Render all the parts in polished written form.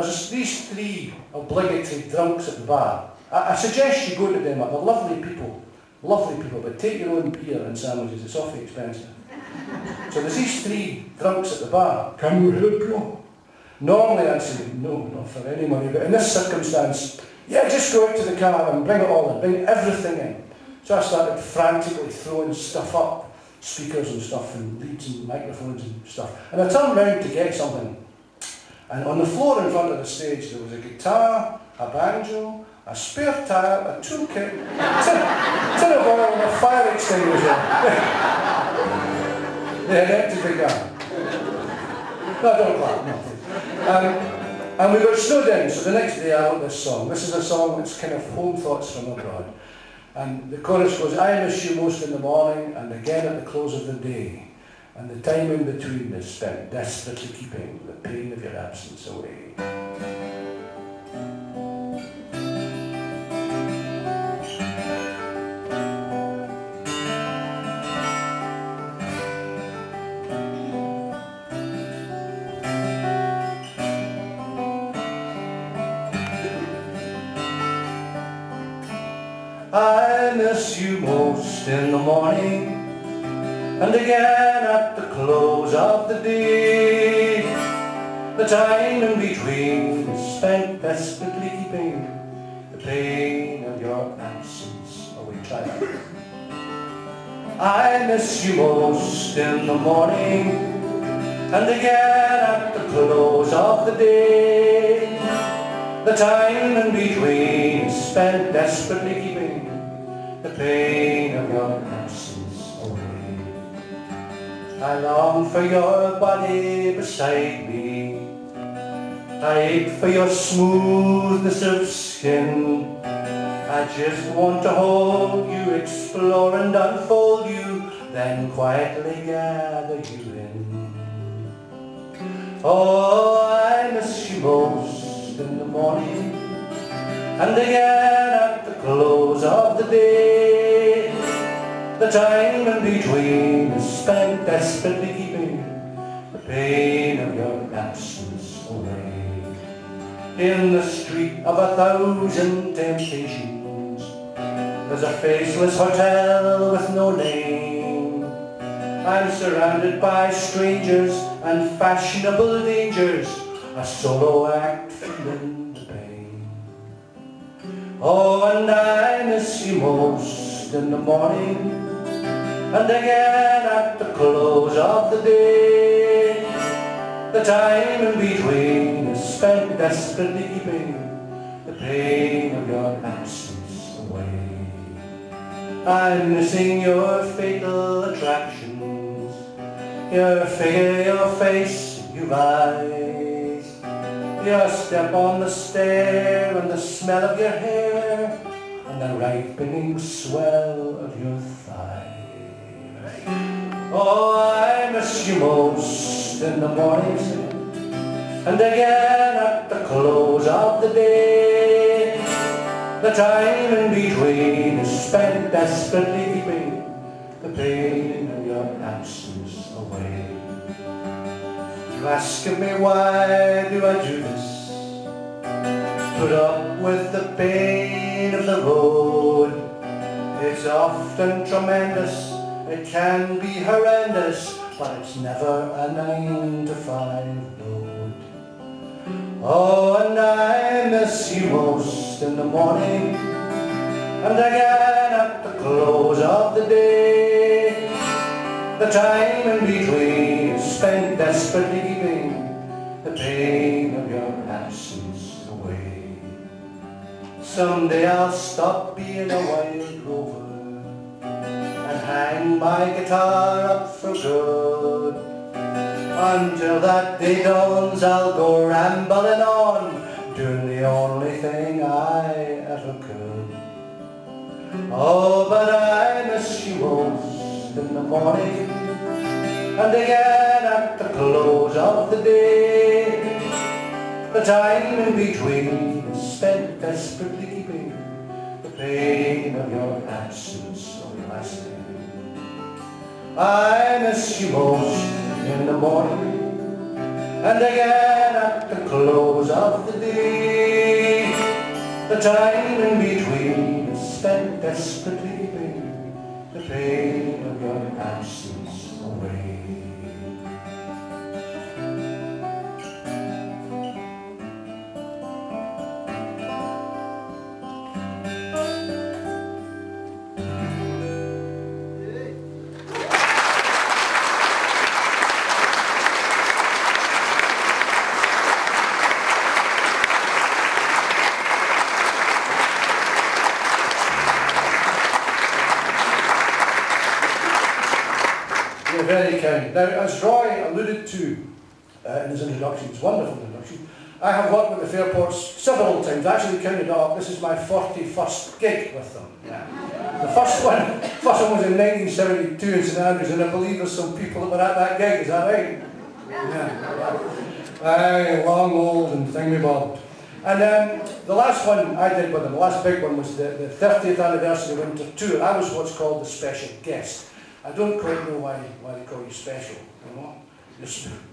there's these three obligatory drunks at the bar. I suggest you go to them. They're lovely people, but take your own beer and sandwiches, it's awfully expensive. So there's these three drunks at the bar. Can we help you? Normally I'd say, no, not for any money, but in this circumstance, yeah, just go out to the car and bring it all in, bring everything in. So I started frantically throwing stuff up, speakers and stuff, and leads and microphones and stuff. And I turned round to get something. And on the floor in front of the stage there was a guitar, a banjo, a spare tire, a toolkit, tin of oil and a fire extinguisher. They had emptied the car. No, don't clap, no. And we got snowed in, so the next day I wrote this song. This is a song that's kind of home thoughts from abroad. And the chorus goes, I miss you most in the morning and again at the close of the day. And the time in between is spent desperately keeping the pain of your absence away. I miss you most in the morning and again at the close of the day. The time in between is spent desperately keeping the pain of your absence away. Try that. I miss you most in the morning and again at the close of the day. The time in between is spent desperately keeping the pain of your absence away. I long for your body beside me. I ache for your smoothness of skin. I just want to hold you, explore and unfold you, then quietly gather you in. Oh, I miss you most in the morning and again at the close of the day. The time in between is spent desperately keeping the pain of your absence away. In the street of 1,000 temptations there's a faceless hotel with no name. I'm surrounded by strangers and fashionable dangers, a solo act feeling the pain. Oh, and I miss you most in the morning and again at the close of the day. The time in between is spent desperately keeping the pain of your absence away. I'm missing your fatal attractions, your figure, your face, your eyes, your step on the stair and the smell of your hair and the ripening swell of your thighs. Oh, I miss you most in the morning and again at the close of the day. The time in between is spent desperately keeping the pain of your absence away. You ask me why do I do this? Put up with the pain of the road. It's often tremendous, it can be horrendous, but it's never a 9 to 5 load. Oh, and I miss you most in the morning and again at the close of the day. The time in between is spent desperately keeping the pain of your absence away. Someday I'll stop being a wild rover and hang my guitar up for good. Until that day dawns I'll go rambling on, doing the only thing I ever could. Oh, but I miss you most in the morning and again at the close of the day. The time in between is spent desperately keeping the pain of your absence lasting. I miss you most in the morning and again at the close of the day. The time in between is spent desperately keeping the pain of your absence away. Very kind. Now, as Roy alluded to in his introduction, his wonderful introduction, I have worked with the Fairports several times. I actually counted up. This is my 41st gig with them. Yeah. The first one was in 1972 in St Andrews, and I believe there's some people that were at that gig. Is that right? Yeah. Aye, long, old, and thingamabob. And the last one I did with them, the last big one, was the 30th anniversary winter tour. I was what's called the special guest. I don't quite know why they call you special, you know.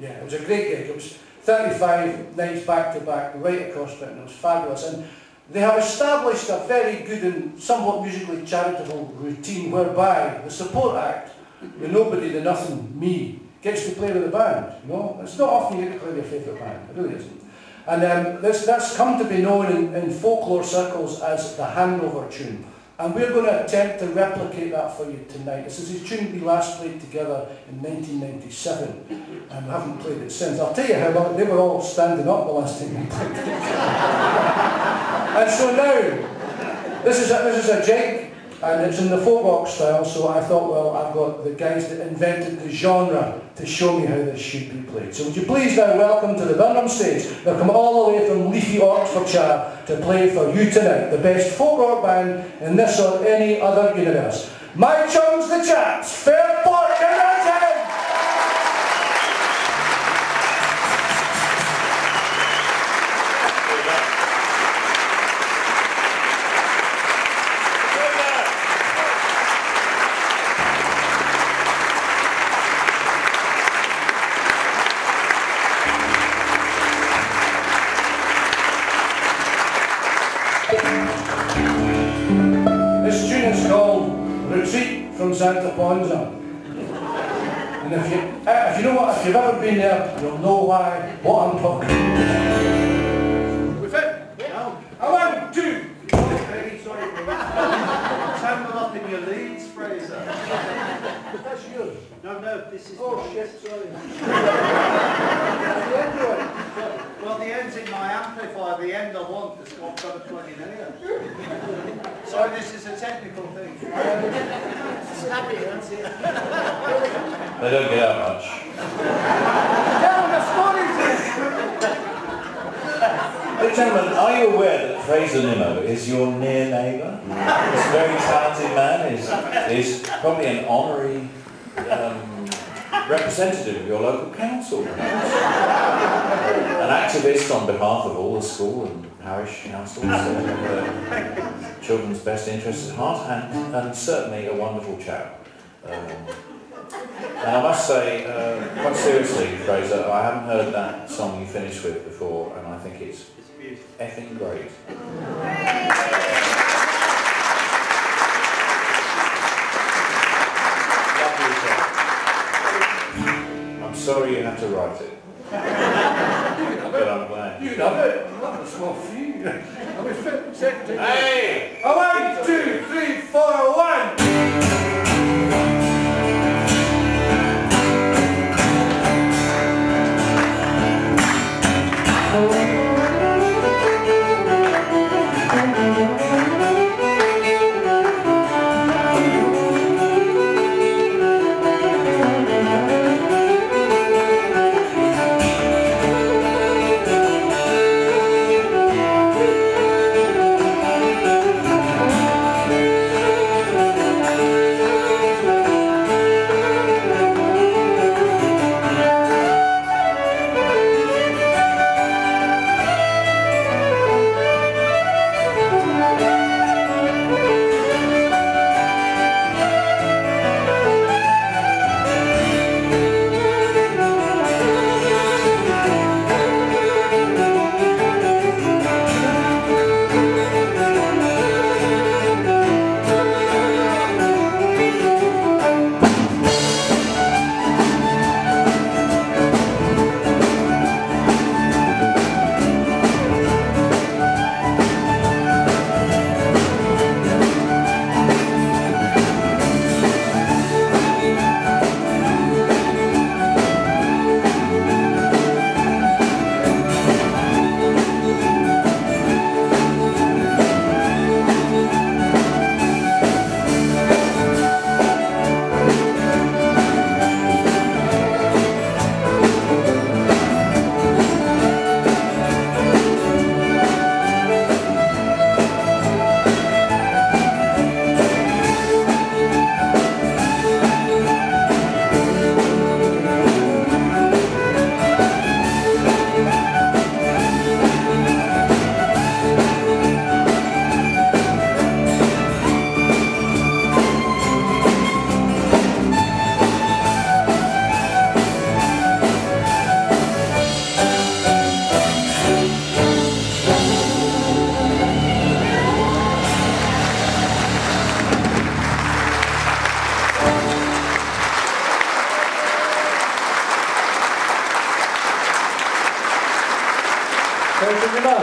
Yeah, it was a great gig. It was 35 nights back to back, right across Britain. It was fabulous. And they have established a very good and somewhat musically charitable routine whereby the support act, the nobody, the nothing, me, gets to play with the band. You know, it's not often you get to play with your favourite band. It really isn't. And that's come to be known in folklore circles as the handover tune. And we're going to attempt to replicate that for you tonight. This is a tune we last played together in 1997, and we haven't played it since. I'll tell you how long, they were all standing up the last time we played it. And so now, this is a jig, and it's in the folk rock style, so I thought, well, I've got the guys that invented the genre to show me how this should be played. So would you please now welcome to the Birnam stage, they've come all the way from leafy Oxfordshire to play for you tonight, the best folk rock band in this or any other universe. My chums the chaps, Fairport Convention! From Santa Ponsa. And if you know what, if you've ever been there, you'll know what I'm talking about. With it? Yeah. 1, 2. Sorry. Tangle up in your leads, Fraser. That's yours. No, this is. Oh shit, sorry. Well, the end's in my amplifier. The end I want has got a 20 million. So this is a technical thing. Snappy, that's it. They don't get out much. Hey, gentlemen, are you aware that Fraser Nimmo is your near neighbour? This very talented man is probably an honorary representative of your local council, perhaps. An activist on behalf of all the school and parish councils, children's best interests at heart, and certainly a wonderful chap. And I must say, quite seriously, Fraser, I haven't heard that song you finished with before, and I think it's effing great. I'm sorry you had to write it. But I'm glad. You can have it. That's a small fee. I was fit secretary. Hey! 1, 2, 3, 4, 1. Fraser Nimmo.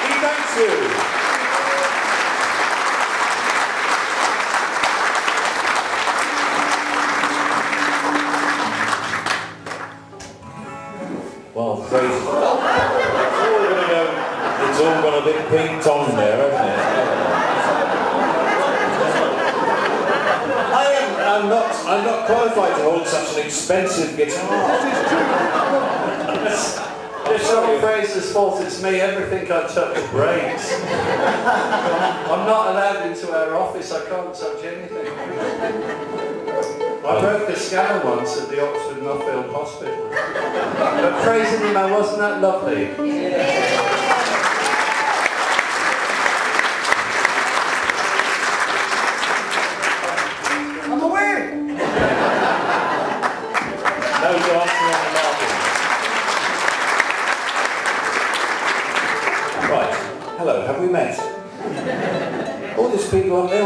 He thanks you. Well, Fraser, it's all gone a bit ping-pong there, hasn't it? I'm not qualified to hold such an expensive guitar. It's not Fraser's fault, it's me. Everything I touch breaks. I'm not allowed into our office, I can't touch anything. I broke a scanner once at the Oxford Nuffield Hospital. But Fraser Nimmo, wasn't that lovely? Yeah. I'm away! No dancing on the margin. Right, hello, have we met? All these people on there.